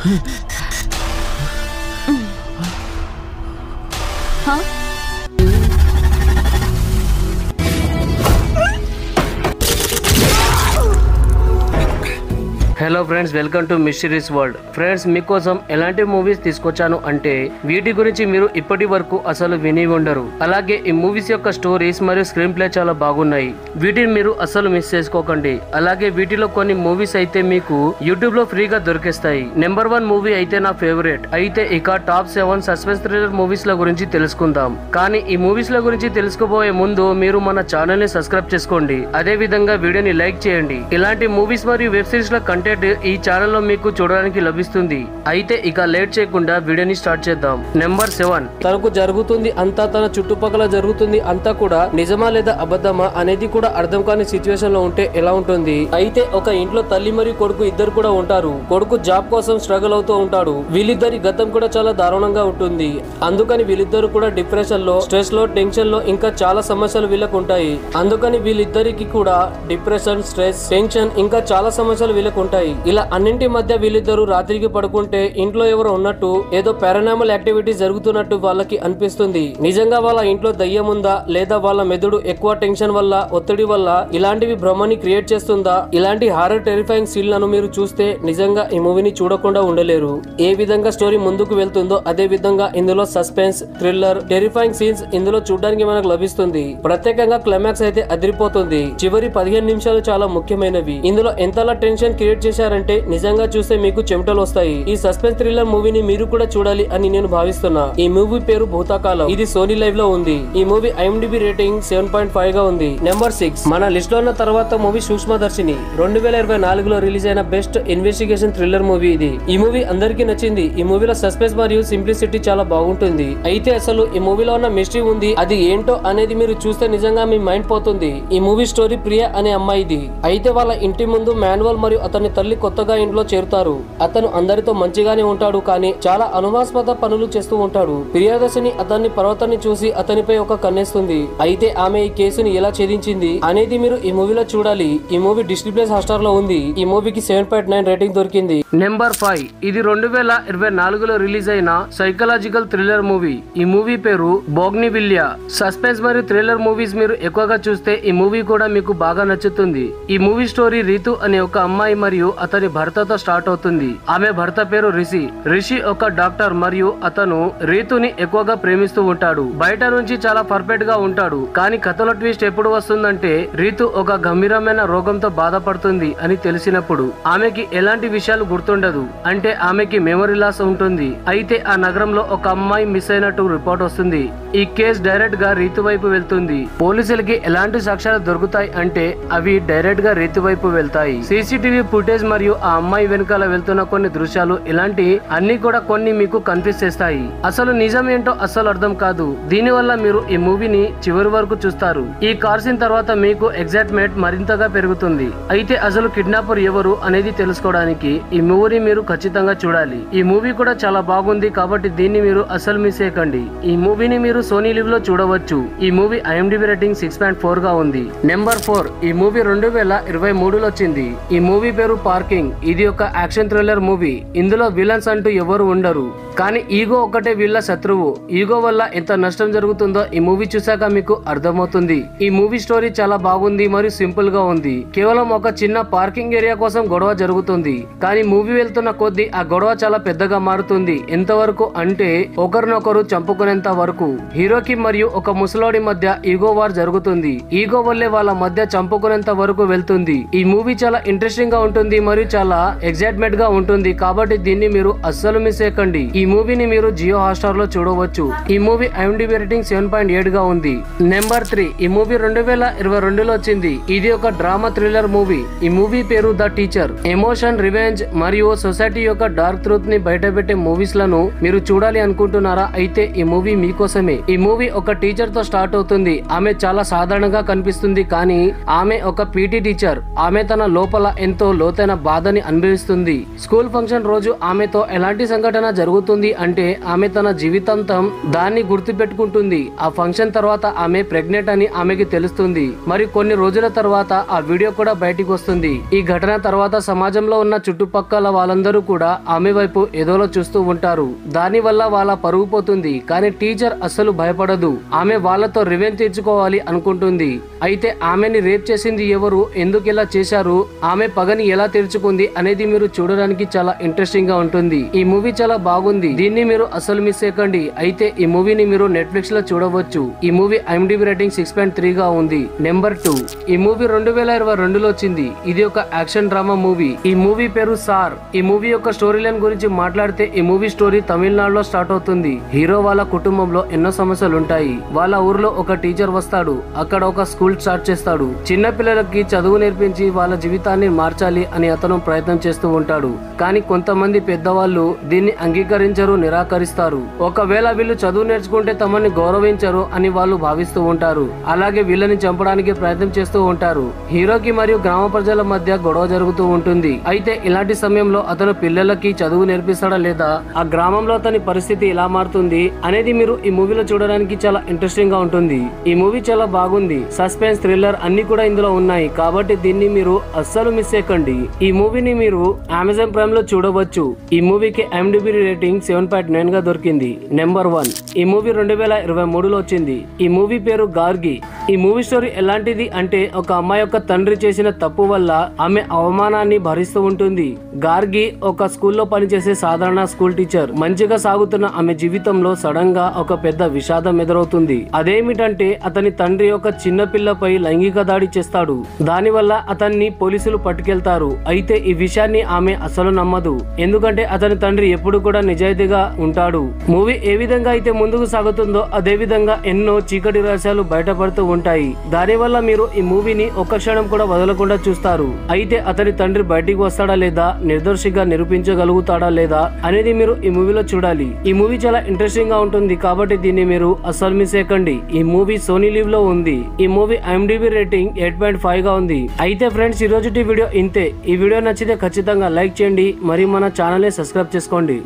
Hello friends, welcome to mysteries world. Friends, మీకోసం ఎలాంటి movies తీసుకొచ్చాను అంటే వీటి గురించి మీరు ఇప్పటి వరకు అసలు విని ఉండరు. అలాగే ఈ మూవీస్ యొక్క స్టోరీస్ మరియు స్క్రీన్ ప్లే చాలా బాగున్నాయి. వీటిని మీరు అసలు మిస్ చేసుకోకండి. అలాగే వీటిలో కొన్ని మూవీస్ అయితే మీకు యూట్యూబ్ లో ఫ్రీగా దొరికేస్తాయి. నెంబర్ 1 మూవీ అయితే నా ఫేవరెట్. అయితే ఇక టాప్ 7 సస్పెన్స్ థ్రిల్లర్ మూవీస్ ల గురించి తెలుసుకుందాం. కానీ ఈ మూవీస్ ల గురించి తెలుసుకోబోయే ముందు మీరు మన ఛానల్ ని సబ్స్క్రైబ్ చేసుకోండి. అదే విధంగా వీడియోని లైక్ చేయండి. ఇలాంటి మూవీస్ మరియు వెబ్ సిరీస్ ల కంటెంట్ ఈ ఛానల్లో మీకు చూడడానికి లభిస్తుంది. అయితే ఇక లేట్ చేయకుండా వీడియోని స్టార్ట్ చేద్దాం. నెంబర్ 7. తనకు జరుగుతుంది అంతా, తన చుట్టుపక్కల జరుగుతుంది అంతా కూడా నిజమా లేదా అబద్ధమా అనేది కూడా అర్థం కాని సిచ్యువేషన్ లో ఉంటే ఎలా ఉంటుంది. అయితే ఒక ఇంట్లో తల్లి మరియు కొడుకు ఇద్దరు కూడా ఉంటారు. కొడుకు జాబ్ కోసం స్ట్రగుల్ అవుతూ ఉంటాడు. వీళ్ళిద్దరి గతం కూడా చాలా దారుణంగా ఉంటుంది. అందుకని వీళ్ళిద్దరు కూడా డిప్రెషన్ లో, స్ట్రెస్ లో, టెన్షన్ లో ఇంకా చాలా సమస్యలు వీళ్ళకు ఉంటాయి. అందుకని వీళ్ళిద్దరికి కూడా డిప్రెషన్, స్ట్రెస్, టెన్షన్ ఇంకా చాలా సమస్యలు వీళ్ళకు ఉంటాయి. ఇలా అన్నింటి మధ్య వీళ్ళిద్దరు రాత్రికి పడుకుంటే ఇంట్లో ఎవరు ఉన్నట్టు, ఏదో పారానార్మల్ యాక్టివిటీ జరుగుతున్నట్టు వాళ్ళకి అనిపిస్తుంది. నిజంగా వాళ్ళ ఇంట్లో దయ్యం ఉందా లేదా వాళ్ళ మెదడు ఎక్కువ టెన్షన్ వల్ల, ఒత్తిడి వల్ల ఇలాంటివి భ్రమని క్రియేట్ చేస్తుందా? ఇలాంటి హారర్ టెరిఫైయింగ్ సీన్ లను మీరు చూస్తే నిజంగా ఈ మూవీని చూడకుండా ఉండలేరు. ఏ విధంగా స్టోరీ ముందుకు వెళ్తుందో అదే విధంగా ఇందులో సస్పెన్స్, థ్రిల్లర్, టెరిఫైయింగ్ సీన్స్ ఇందులో చూడడానికి మనకు లభిస్తుంది. ప్రత్యేకంగా క్లైమాక్స్ అయితే అదిరిపోతుంది. చివరి 15 నిమిషాలు చాలా ముఖ్యమైనవి. ఇందులో ఎంతలా టెన్షన్ క్రియేట్ చేశారంటే నిజంగా చూస్తే మీకు చెమటలు వస్తాయి. ఈ సస్పెన్స్ థ్రిల్లర్ మూవీని మీరు కూడా చూడాలి అని నేను భావిస్తున్నా. ఈ మూవీ పేరు భూతకాలం. ఇది సోనీ లైవ్ లో ఉంది. ఈ మూవీ IMDb రేటింగ్ 7.5 గా ఉంది. నెంబర్ 6 మన లిస్ట్ లో ఉన్న తర్వాత మూవీ సూక్ష్మదర్శిని. 2024లో రిలీజ్ అయిన బెస్ట్ ఇన్వెస్టిగేషన్ థ్రిల్లర్ మూవీ ఇది. ఈ మూవీ అందరికీ నచ్చింది. ఈ మూవీలో సస్పెన్స్ మరియు సింప్లిసిటీ చాలా బాగుంటుంది. అయితే అసలు ఈ మూవీలో ఉన్న మిస్టరీ ఉంది. అది ఏంటో అనేది మీరు చూస్తే నిజంగా మీ మైండ్ పోతుంది. ఈ మూవీ స్టోరీ ప్రియ అనే అమ్మాయిది. అయితే వాళ్ళ ఇంటి ముందు మాన్యువల్ మరియు అతని తల్లి కొత్తగా ఇంట్లో చేరుతారు. అతను అందరితో మంచిగానే ఉంటాడు, కానీ చాలా అనుమానాస్పద పనులు చేస్తూ ఉంటాడు. ప్రియదర్శిని అతన్ని పర్వతాన్ని చూసి అతనిపై ఒక కన్నేస్తుంది. అయితే ఆమె ఈ కేసుని ఎలా ఛేదించింది అనేది మీరు ఈ మూవీలో చూడాలి. ఈ మూవీ డిస్నీ ప్లస్ హాట్‌స్టార్ లో ఉంది. ఈ మూవీకి 7.9 రేటింగ్ దొరికింది. నెంబర్ 5 ఇది 2024లో రిలీజ్ అయిన సైకలాజికల్ థ్రిల్లర్ మూవీ. ఈ మూవీ పేరు బోగ్నివిలియా. సస్పెన్స్ మరియు థ్రిల్లర్ మూవీస్ మీరు ఎక్కువగా చూస్తే ఈ మూవీ కూడా మీకు బాగా నచ్చుతుంది. ఈ మూవీ స్టోరీ రీతు అనే ఒక అమ్మాయి మరియు అతని భర్తతో స్టార్ట్ అవుతుంది. ఆమె భర్త పేరు రిషి. రిషి ఒక డాక్టర్ మరియు అతను రీతుని ఎక్కువగా ప్రేమిస్తూ ఉంటాడు. బయట నుంచి చాలా పర్ఫెక్ట్ గా ఉంటాడు. కానీ కథలో ట్విస్ట్ ఎప్పుడు వస్తుందంటే రీతు ఒక గంభీరమైన రోగంతో బాధపడుతుంది అని తెలిసినప్పుడు ఆమెకి ఎలాంటి విషయాలు గుర్తుండదు. అంటే ఆమెకి మెమరీ లాస్ ఉంటుంది. అయితే ఆ నగరంలో ఒక అమ్మాయి మిస్ అయినట్టు రిపోర్ట్ వస్తుంది. ఈ కేసు డైరెక్ట్ గా రీతు వైపు వెళ్తుంది. పోలీసులకి ఎలాంటి సాక్ష్యాలు దొరుకుతాయి అంటే అవి డైరెక్ట్ గా రీతు వైపు వెళ్తాయి. CCTV ఫుటేజ్ మరియు ఆ అమ్మాయి వెనకాల వెళ్తున్న కొన్ని దృశ్యాలు ఇలాంటి అన్ని కూడా కొన్ని మీకు కన్ఫ్యూజ్ చేస్తాయి. అసలు నిజం ఏంటో అస్సలు అర్థం కాదు. దీనివల్ల మీరు ఈ మూవీని చివరి వరకు చూస్తారు. ఈ కార్ సీన్ తర్వాత మీకు ఎగ్జైట్మెంట్ మరింతగా పెరుగుతుంది. అయితే అసలు కిడ్నాపర్ ఎవరు అనేది తెలుసుకోవడానికి ఈ మూవీని మీరు ఖచ్చితంగా చూడాలి. ఈ మూవీ కూడా చాలా బాగుంది కాబట్టి దీన్ని మీరు అసలు మిస్ చేయకండి. ఈ మూవీని మీరు సోనీ లివ్ లో చూడవచ్చు. ఈ మూవీ IMDb రేటింగ్ 6.4 గా ఉంది. నెంబర్ 4 ఈ మూవీ 2023లో వచ్చింది. ఈ మూవీ పేరు పార్కింగ్. ఇది ఒక యాక్షన్ థ్రిల్లర్ మూవీ. ఇందులో విలన్స్ అంటూ ఎవరు ఉండరు, కానీ ఈగో ఒకటే వీళ్ళ శత్రువు. ఈగో వల్ల ఎంత నష్టం జరుగుతుందో ఈ మూవీ చూసాక మీకు అర్థమవుతుంది. ఈ మూవీ స్టోరీ చాలా బాగుంది మరియు సింపుల్ గా ఉంది. కేవలం ఒక చిన్న పార్కింగ్ ఏరియా కోసం గొడవ జరుగుతుంది. కానీ మూవీ వెళ్తున్న కొద్దీ ఆ గొడవ చాలా పెద్దగా మారుతుంది. ఎంతవరకు అంటే ఒకరినొకరు చంపుకునేంత వరకు. హీరోకి మరియు ఒక ముసలోడి మధ్య ఈగో వార్ జరుగుతుంది. ఈగో వల్లే వాళ్ళ మధ్య చంపుకునేంత వరకు వెళ్తుంది. ఈ మూవీ చాలా ఇంట్రెస్టింగ్ గా ఉంటుంది మరియు చాలా ఎగ్జైట్మెంట్ గా ఉంటుంది కాబట్టి దీన్ని మీరు అస్సలు మిస్ చేయకండి. ఈ మూవీని మీరు జియో హాట్‌స్టార్ లో చూడవచ్చు. ఈ మూవీ IMDb రేటింగ్ 7.8 గా ఉంది. నెంబర్ 3 ఈ మూవీ 2022లో వచ్చింది. ఇది ఒక డ్రామా థ్రిల్లర్ మూవీ. ఈ మూవీ పేరు ద టీచర్. ఎమోషన్, రివెంజ్ మరియు సొసైటీ యొక్క డార్క్ ట్రూత్ ని బయటపెట్టే మూవీస్ లను మీరు చూడాలి అనుకుంటున్నారా? అయితే ఈ మూవీ మీకోసమే. ఈ మూవీ ఒక టీచర్ తో స్టార్ట్ అవుతుంది. ఆమె చాలా సాధారణంగా కనిపిస్తుంది, కానీ ఆమె ఒక PT టీచర్. ఆమె తన లోపల ఎంతో లోతైన బాధని అనుభవిస్తుంది. స్కూల్ ఫంక్షన్ రోజు ఆమెతో ఎలాంటి సంఘటన జరుగుతుంది ఏమవుతుంది అంటే ఆమె తన జీవితాంతం దాన్ని గుర్తు పెట్టుకుంటుంది. ఆ ఫంక్షన్ తర్వాత ఆమె ప్రెగ్నెంట్ అని ఆమెకి తెలుస్తుంది. మరి కొన్ని రోజుల తర్వాత ఆ వీడియో కూడా బయటికి వస్తుంది. ఈ ఘటన తర్వాత సమాజంలో ఉన్న చుట్టుపక్కల వాళ్ళందరూ కూడా ఆమె వైపు ఏదోలో చూస్తూ ఉంటారు. దాని వల్ల వాళ్ళ పరుగు పోతుంది. కానీ టీచర్ అస్సలు భయపడదు. ఆమె వాళ్ళతో రివెంజ్ తీర్చుకోవాలి అనుకుంటుంది. అయితే ఆమెని రేప్ చేసింది ఎవరు, ఎందుకు ఇలా చేశారు, ఆమె పగని ఎలా తీర్చుకుంది అనేది మీరు చూడడానికి చాలా ఇంట్రెస్టింగ్ గా ఉంటుంది. ఈ మూవీ చాలా బాగుంది. దీన్ని మీరు అసలు మిస్ చేయకండి. అయితే ఈ మూవీని మీరు నెట్ఫ్లిక్స్ లో చూడవచ్చు. ఈ మూవీ IMDb రేటింగ్ 6.3 గా ఉంది. నెంబర్ 2, ఈ మూవీ 2022లో వచ్చింది. ఇది ఒక యాక్షన్ డ్రామా మూవీ. ఈ మూవీ పేరు సార్. ఈ మూవీ యొక్క స్టోరీ లైన్ గురించి మాట్లాడితే ఈ మూవీ స్టోరీ తమిళనాడులో స్టార్ట్ అవుతుంది. హీరో వాళ్ళ కుటుంబంలో ఎన్నో సమస్యలు ఉంటాయి. వాళ్ళ ఊర్లో ఒక టీచర్ వస్తాడు. అక్కడ ఒక స్కూల్ స్టార్ట్ చేస్తాడు. చిన్న పిల్లలకి చదువు నేర్పించి వాళ్ళ జీవితాన్ని మార్చాలి అని అతను ప్రయత్నం చేస్తూ ఉంటాడు. కానీ కొంతమంది పెద్దవాళ్ళు దీన్ని అంగీకరించరు, నిరాకరిస్తారు. ఒకవేళ వీళ్ళు చదువు నేర్చుకుంటే తమని గౌరవించరు అని వాళ్ళు భావిస్తూ ఉంటారు. అలాగే వీళ్ళని చంపడానికి ప్రయత్నం చేస్తూ ఉంటారు. హీరోకి మరియు గ్రామ ప్రజల మధ్య గొడవ జరుగుతూ ఉంటుంది. అయితే ఇలాంటి సమయంలో అతను పిల్లలకి చదువు నేర్పిస్తాడా లేదా, ఆ గ్రామంలో అతని పరిస్థితి ఎలా మారుతుంది అనేది మీరు ఈ మూవీలో చూడడానికి చాలా ఇంట్రెస్టింగ్ గా ఉంటుంది. ఈ మూవీ చాలా బాగుంది. సస్పెన్స్, థ్రిల్లర్ అన్ని కూడా ఇందులో ఉన్నాయి. కాబట్టి దీన్ని మీరు అస్సలు మిస్ చేయకండి. ఈ మూవీని మీరు అమెజాన్ ప్రైమ్ లో చూడవచ్చు. ఈ మూవీకి IMDb రేటింగ్ 7.9 గా దొరికింది. నెంబర్ 1, ఈ మూవీ 2023లో వచ్చింది. ఈ మూవీ పేరు గార్గి. ఈ మూవీ స్టోరీ ఎలాంటిది అంటే ఒక అమ్మాయి యొక్క తండ్రి చేసిన తప్పు వల్ల ఆమె అవమానాన్ని భరిస్తూ ఉంటుంది. గార్గి ఒక స్కూల్లో పనిచేసే సాధారణ స్కూల్ టీచర్. మంచిగా సాగుతున్న ఆమె జీవితంలో సడన్ గా ఒక పెద్ద విషాదం ఎదురవుతుంది. అదేమిటంటే అతని తండ్రి ఒక చిన్న పిల్లపై లైంగిక దాడి చేస్తాడు. దాని వల్ల అతన్ని పోలీసులు పట్టుకెళ్తారు. అయితే ఈ విషయాన్ని ఆమె అసలు నమ్మదు. ఎందుకంటే అతని తండ్రి ఎప్పుడు కూడా నిజాయితీగా ఉంటాడు. మూవీ ఏ విధంగా అయితే ముందుకు సాగుతుందో అదే విధంగా ఎన్నో చీకటి రహస్యాలు బయటపడుతూ ఉంటాయి. దాని వల్ల మీరు ఈ మూవీని ఒక్క క్షణం కూడా వదలకుండా చూస్తారు. అయితే అతని తండ్రి బయటికి వస్తాడా లేదా, నిర్దోషిగా నిరూపించగలుగుతాడా లేదా అనేది మీరు ఈ మూవీలో చూడాలి. ఈ మూవీ చాలా ఇంట్రెస్టింగ్ గా ఉంటుంది. కాబట్టి దీన్ని మీరు అస్సలు మిస్ చేయకండి. ఈ మూవీ సోనీ లివ్ లో ఉంది. ఈ మూవీ IMDb రేటింగ్ 8.5 గా ఉంది. అయితే ఫ్రెండ్స్, ఈ రోజుటి వీడియో ఇంతే. ఈ వీడియో నచ్చితే ఖచ్చితంగా లైక్ చేయండి. మరియు మన ఛానల్ ని సబ్స్క్రైబ్ చేసుకోండి.